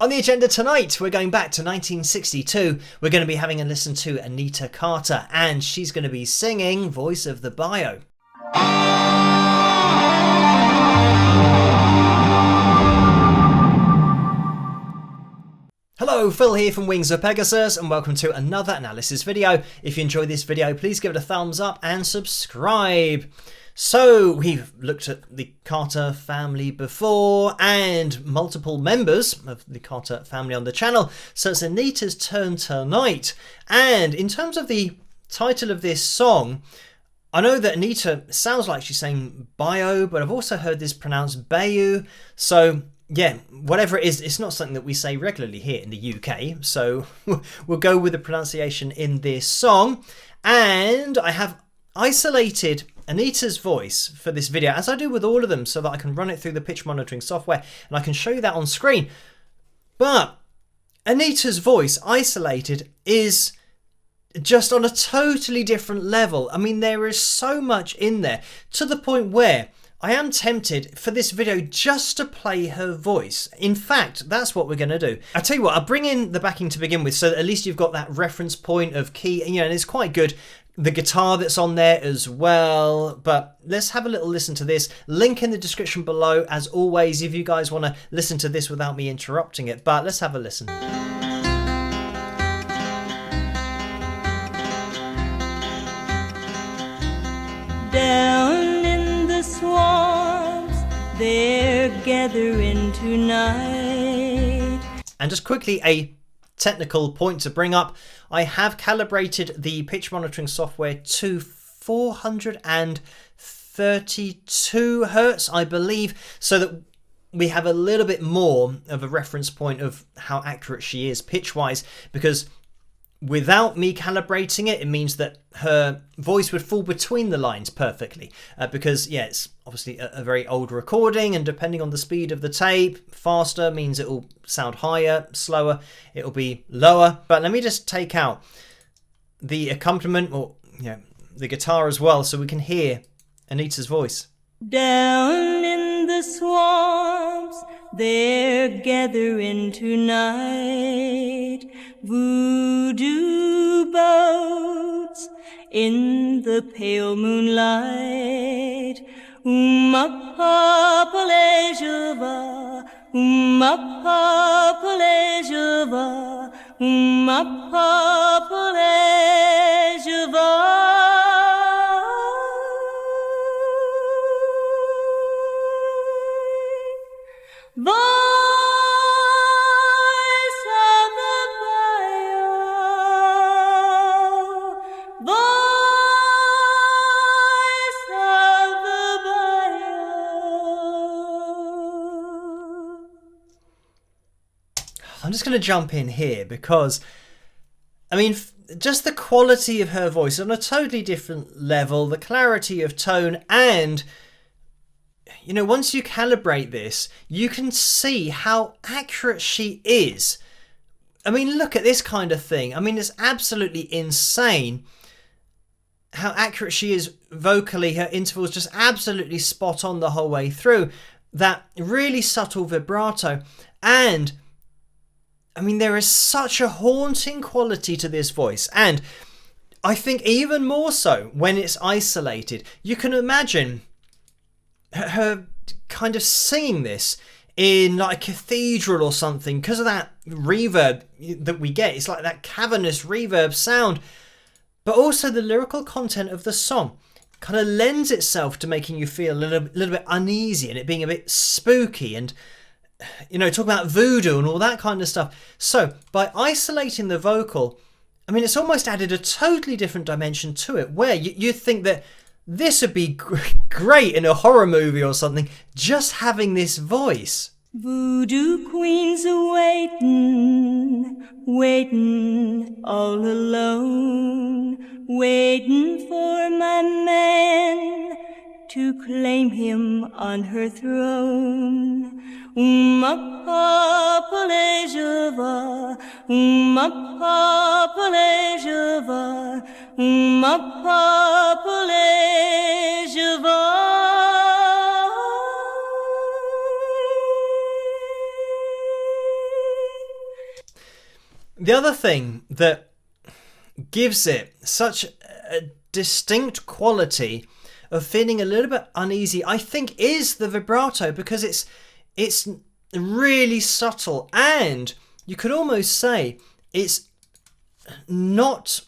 On the agenda tonight, we're going back to 1962. We're going to be having a listen to Anita Carter, and she's going to be singing Voice of the Bayou. Hello, Phil here from Wings of Pegasus, and welcome to another analysis video. If you enjoyed this video, please give it a thumbs up and subscribe. So, we've looked at the Carter family before and multiple members of the Carter family on the channel, so it's Anita's turn tonight. And in terms of the title of this song, I know that Anita sounds like she's saying Bayou, but I've also heard this pronounced Bayou. So, yeah, whatever it is, it's not something that we say regularly here in the UK. So, we'll go with the pronunciation in this song. And I have isolated Anita's voice for this video, as I do with all of them, so that I can run it through the pitch monitoring software and I can show you that on screen. But Anita's voice isolated is just on a totally different level. I mean, there is so much in there, to the point where I am tempted for this video just to play her voice. In fact, that's what we're going to do. I'll tell you what, I'll bring in the backing to begin with, so that at least you've got that reference point of key, and it's quite good. The guitar that's on there as well. But let's have a little listen to this. Link in the description below, as always, if you guys want to listen to this without me interrupting it. But let's have a listen. Down in the swamps, they're gathering tonight. And just quickly, a technical point to bring up. I have calibrated the pitch monitoring software to 432 Hertz, I believe, so that we have a little bit more of a reference point of how accurate she is pitch-wise, because without me calibrating it, it means that her voice would fall between the lines perfectly. Because, yeah, it's obviously a very old recording, and depending on the speed of the tape, faster means it will sound higher, slower, it will be lower. But let me just take out the accompaniment, or the guitar as well, so we can hear Anita's voice. Down in the swamps, they're gathering tonight. Voodoo boats in the pale moonlight. Umapapalejava, umapapalejava, umapapalejava. Voice of the Bayou, voice of the Bayou. I'm just going to jump in here because, I mean, just the quality of her voice on a totally different level, the clarity of tone, and once you calibrate this, you can see how accurate she is. I mean, look at this kind of thing. I mean, it's absolutely insane how accurate she is vocally. Her intervals just absolutely spot on the whole way through. That really subtle vibrato. And, I mean, there is such a haunting quality to this voice. And I think even more so when it's isolated. You can imagine her kind of singing this in like a cathedral or something, because of that reverb that we get. It's like that cavernous reverb sound, but also the lyrical content of the song kind of lends itself to making you feel a little bit uneasy, and it being a bit spooky, and talk about voodoo and all that kind of stuff. So by isolating the vocal, I mean, it's almost added a totally different dimension to it, where you think that this would be great in a horror movie or something, just having this voice. Voodoo queens are waiting all alone, waiting for my man to claim him on her throne. Umapapalejava, umapapalejava, umapapalejava. The other thing that gives it such a distinct quality of feeling a little bit uneasy, I think, is the vibrato, because it's really subtle, and you could almost say it's not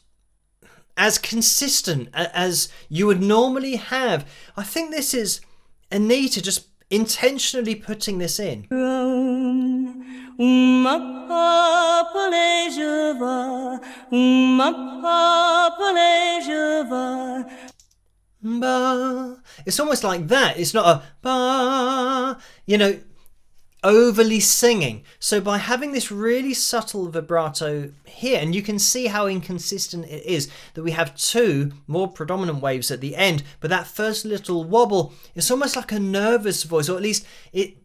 as consistent as you would normally have. I think this is Anita just intentionally putting this in. Ba. It's almost like that. It's not a ba, overly singing. So by having this really subtle vibrato here, and you can see how inconsistent it is, that we have two more predominant waves at the end, but that first little wobble, it's almost like a nervous voice, or at least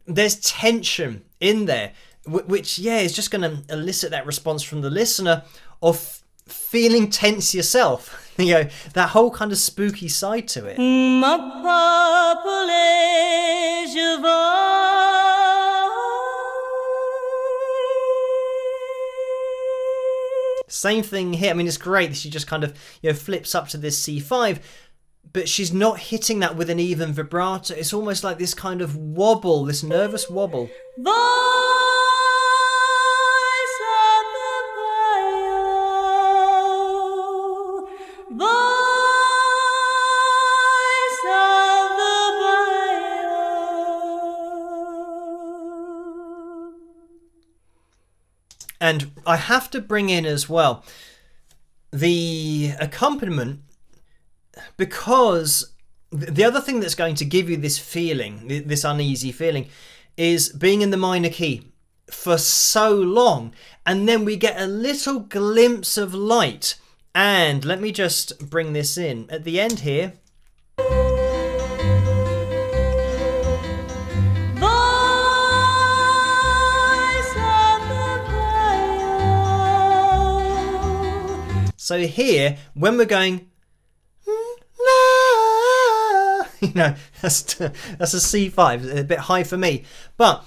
there's tension in there, which is just going to elicit that response from the listener of feeling tense yourself. That whole kind of spooky side to it. Same thing here. I mean, it's great that she just kind of flips up to this C5, but she's not hitting that with an even vibrato. It's almost like this kind of wobble, this nervous wobble. And I have to bring in as well the accompaniment, because the other thing that's going to give you this feeling, this uneasy feeling, is being in the minor key for so long, and then we get a little glimpse of light. And let me just bring this in at the end here. So here, when we're going, that's a C5, a bit high for me, but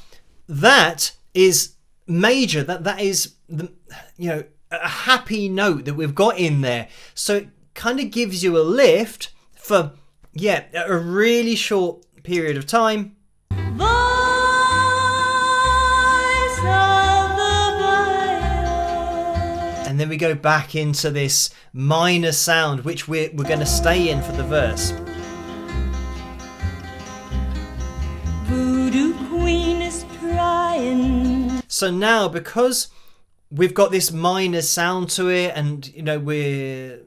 that is major. That is a happy note that we've got in there. So it kind of gives you a lift for a really short period of time. And then we go back into this minor sound, which we're going to stay in for the verse. Voodoo Queen is trying. So now, because we've got this minor sound to it, and we're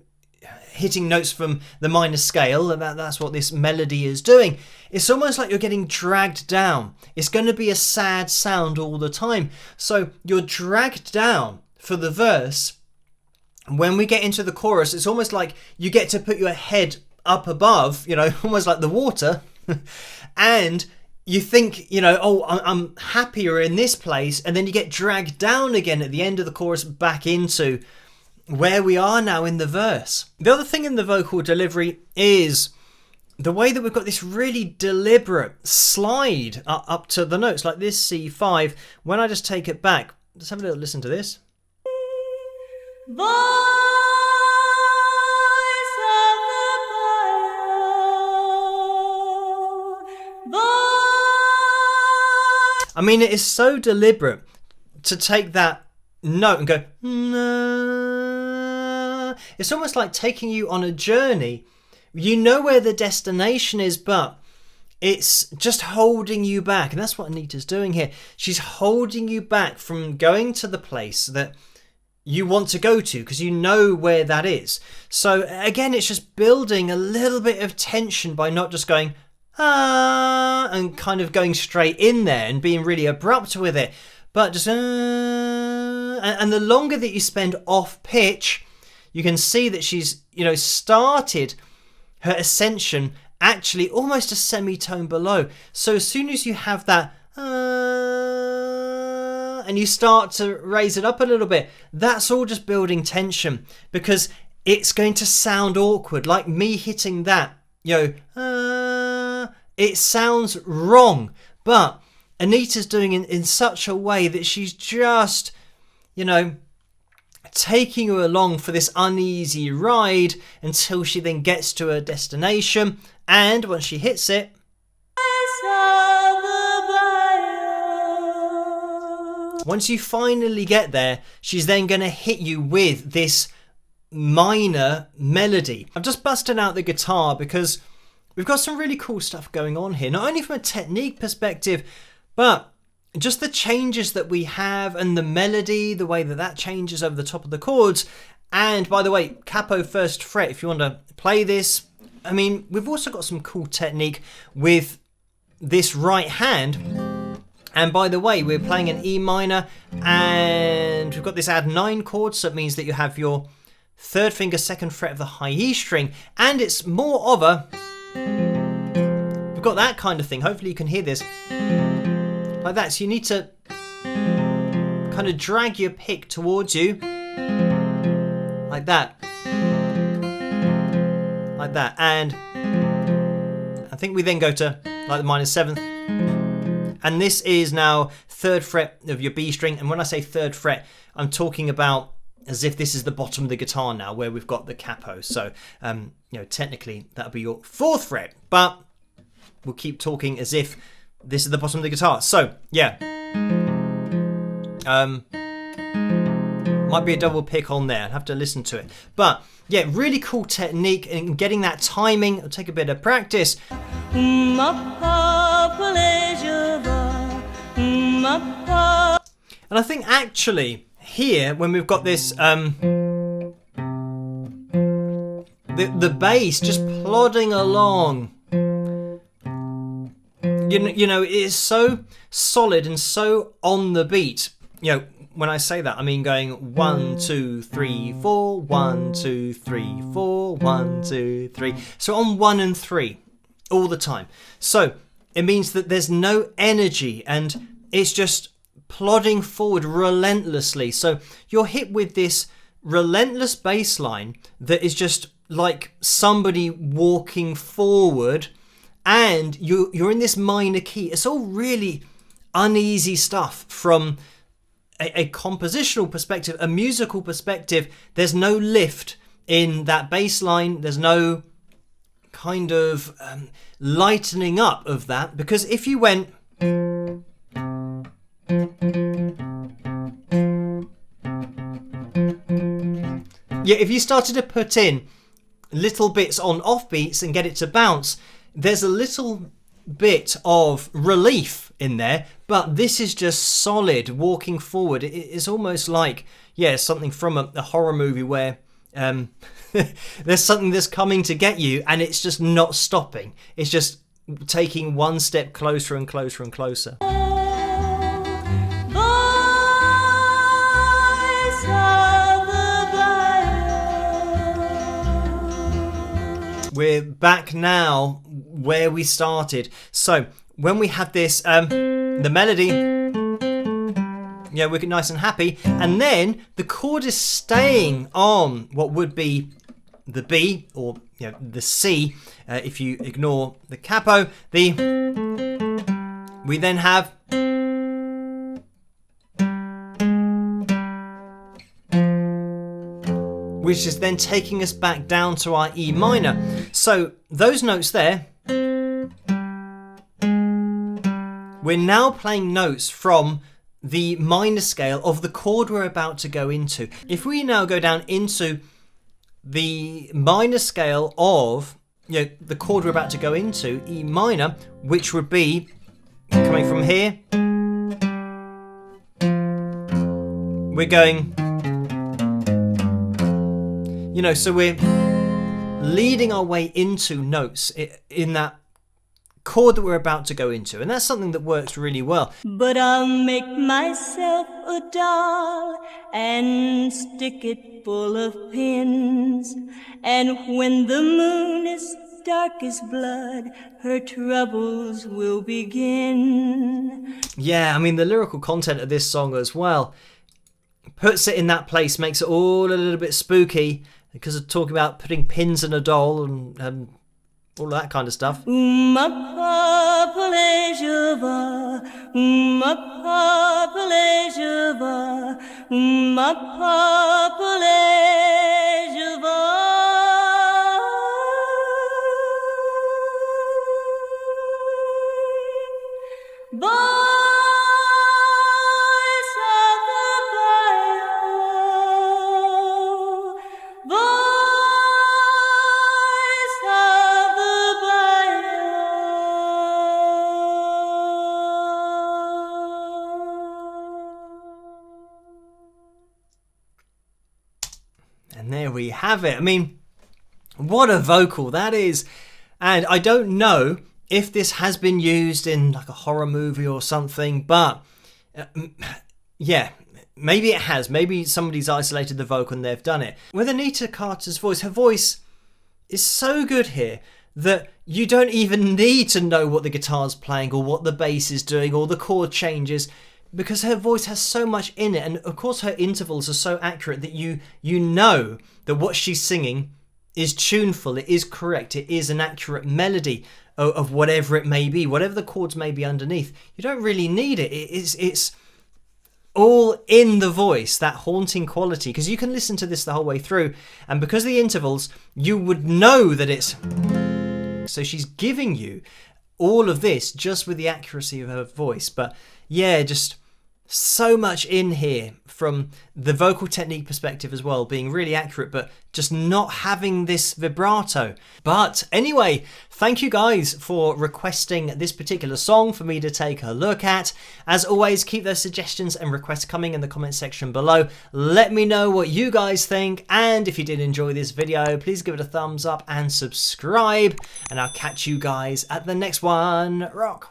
hitting notes from the minor scale, and that's what this melody is doing, it's almost like you're getting dragged down. It's going to be a sad sound all the time. So you're dragged down for the verse. When we get into the chorus, it's almost like you get to put your head up above, almost like the water, and you think, I'm happier in this place, and then you get dragged down again at the end of the chorus back into where we are now in the verse. The other thing in the vocal delivery is the way that we've got this really deliberate slide up to the notes, like this C5. When I just take it back, let's have a little listen to this. I mean, it is so deliberate to take that note and go, nah. It's almost like taking you on a journey. You know where the destination is, but it's just holding you back. And that's what Anita's doing here. She's holding you back from going to the place that you want to go to, because you know where that is. So again, it's just building a little bit of tension by not just going and kind of going straight in there and being really abrupt with it, but just and the longer that you spend off pitch, you can see that she's started her ascension actually almost a semitone below. So as soon as you have that and you start to raise it up a little bit, that's all just building tension, because it's going to sound awkward, like me hitting that, it sounds wrong, but Anita's doing it in such a way that she's just, taking her along for this uneasy ride until she then gets to her destination. And once she hits it, once you finally get there, she's then going to hit you with this minor melody. I'm just busting out the guitar because we've got some really cool stuff going on here, not only from a technique perspective, but just the changes that we have and the melody, the way that that changes over the top of the chords. And by the way, capo first fret, if you want to play this. I mean, we've also got some cool technique with this right hand. And by the way, we're playing an E minor and we've got this add 9 chord, so it means that you have your third finger, second fret of the high E string, and it's more of a, we've got that kind of thing. Hopefully you can hear this like that. So you need to kind of drag your pick towards you like that, like that. And I think we then go to like the minor 7th. And this is now third fret of your B string. And when I say third fret, I'm talking about as if this is the bottom of the guitar now, where we've got the capo. So, technically that'll be your 4th fret, but we'll keep talking as if this is the bottom of the guitar. So, yeah. Might be a double pick on there. I'll have to listen to it. But, yeah, really cool technique and getting that timing. It'll take a bit of practice. And I think actually here, when we've got this the bass just plodding along, you know, it is so solid and so on the beat. You know, when I say that, I mean going 1, 2, 3, 4, 1, 2, 3, 4, 1, 2, 3. So on 1 and 3 all the time. So it means that there's no energy and it's just plodding forward relentlessly. So you're hit with this relentless bass line that is just like somebody walking forward, and you're in this minor key. It's all really uneasy stuff from a compositional perspective, a musical perspective. There's no lift in that bass line. There's no kind of lightening up of that, because if you went if you started to put in little bits on off beats and get it to bounce, there's a little bit of relief in there, but this is just solid walking forward. It's almost like, something from a horror movie where there's something that's coming to get you and it's just not stopping. It's just taking one step closer and closer and closer. We're back now where we started. So when we have this, the melody, we're nice and happy, and then the chord is staying on what would be the B, or the C, if you ignore the capo. We then have which is then taking us back down to our E minor. So those notes there, we're now playing notes from the minor scale of the chord we're about to go into. If we now go down into the minor scale of the chord we're about to go into, E minor, which would be coming from here, we're going, so we're leading our way into notes in that chord that we're about to go into, and that's something that works really well. But I'll make myself a doll and stick it full of pins, and when the moon is dark as blood, her troubles will begin. Yeah, I mean, the lyrical content of this song as well puts it in that place, makes it all a little bit spooky, because of talking about putting pins in a doll and all that kind of stuff. Ma purple je va, ma purple je va, ma purple je va. And there we have it. I mean, what a vocal that is. And I don't know if this has been used in like a horror movie or something, but yeah, maybe it has. Maybe somebody's isolated the vocal and they've done it. With Anita Carter's voice, her voice is so good here that you don't even need to know what the guitar's playing or what the bass is doing or the chord changes, because her voice has so much in it. And of course her intervals are so accurate that you know that what she's singing is tuneful, it is correct, it is an accurate melody of whatever it may be, whatever the chords may be underneath. You don't really need it. It's all in the voice, that haunting quality, because you can listen to this the whole way through, and because of the intervals, you would know that it's... So she's giving you all of this just with the accuracy of her voice. But yeah, just so much in here from the vocal technique perspective as well, being really accurate, but just not having this vibrato. But anyway, thank you guys for requesting this particular song for me to take a look at. As always, keep those suggestions and requests coming in the comment section below. Let me know what you guys think, and if you did enjoy this video, please give it a thumbs up and subscribe, and I'll catch you guys at the next one. Rock!